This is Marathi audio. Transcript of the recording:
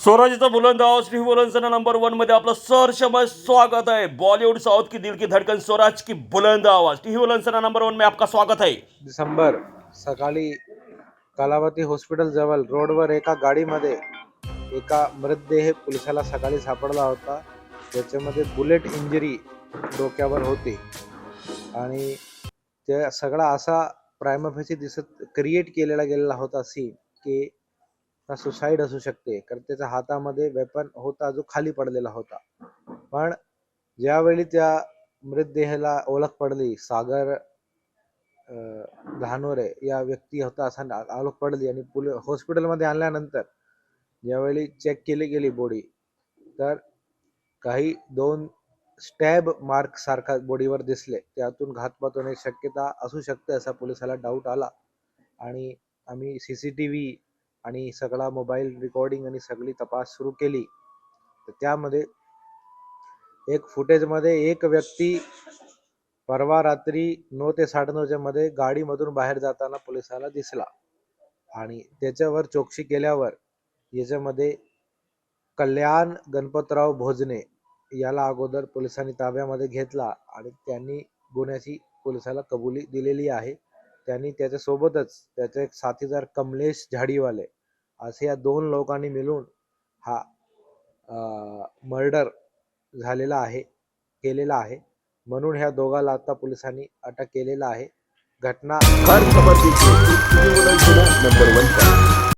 स्वराज्याचा बुलंद आवाज टीव्ही बुलंदना नंबर 1 मध्ये आपलं सहर्षमय स्वागत है। बॉलीवुड साउथ की दिल की धड़कन स्वराज की बुलंद आवाज टीव्ही बुलंदना नंबर 1 में आपका स्वागत है। डिसेंबर सकाळी कलावती हॉस्पिटल जवळ रोडवर एका गाडीमध्ये एका मृतदेह पोलिसाला सकाळी सापडला होता। त्याच्यामध्ये बुलेट इंजरी डोक्यावर होती आणि ते सगळा असा प्रायमाफेसी दिसत क्रिएट केलेला गेलेला होता सीन की सुसाईड असू शकते, कारण त्याच्या हातामध्ये वेपन होता जो खाली पडलेला होता। पण ज्यावेळी त्या मृतदेहाला ओळख पडली, सागर धानोरे या व्यक्ती होता असा ओळख पडली आणि हॉस्पिटलमध्ये आणल्यानंतर ज्यावेळी चेक केली गेली बॉडी, तर काही 2 स्टॅब मार्क सारखा बॉडीवर दिसले। त्यातून घातपात होण्याची शक्यता असू शकते असा पोलिसाला डाऊट आला आणि आम्ही सीसीटीव्ही आणि सगळा मोबाईल रेकॉर्डिंग आणि सगळी तपास सुरू केली। तर त्यामध्ये एक फुटेजमध्ये एक व्यक्ती परवा रात्री 9 ते 9:30च्या मध्ये गाडीमधून बाहेर जाताना पोलिसाला दिसला आणि त्याच्यावर चौकशी केल्यावर याच्यामध्ये कल्याण गणपतराव भोजने याला अगोदर पोलिसांनी ताब्यामध्ये घेतला आणि त्यांनी गुन्ह्याची पोलिसाला कबुली दिलेली आहे। त्यांनी त्याच्यासोबतच त्याचे एक साथीदार कमलेश झाडीवाले असे या 2 लोकांनी मिळून हा मर्डर केलेला आहे, म्हणून ह्या दोघाला आता पोलिसांनी अटक केलेला आहे। घटना हर खबर देखिए टीवी बुलंदना नंबर 1 पर।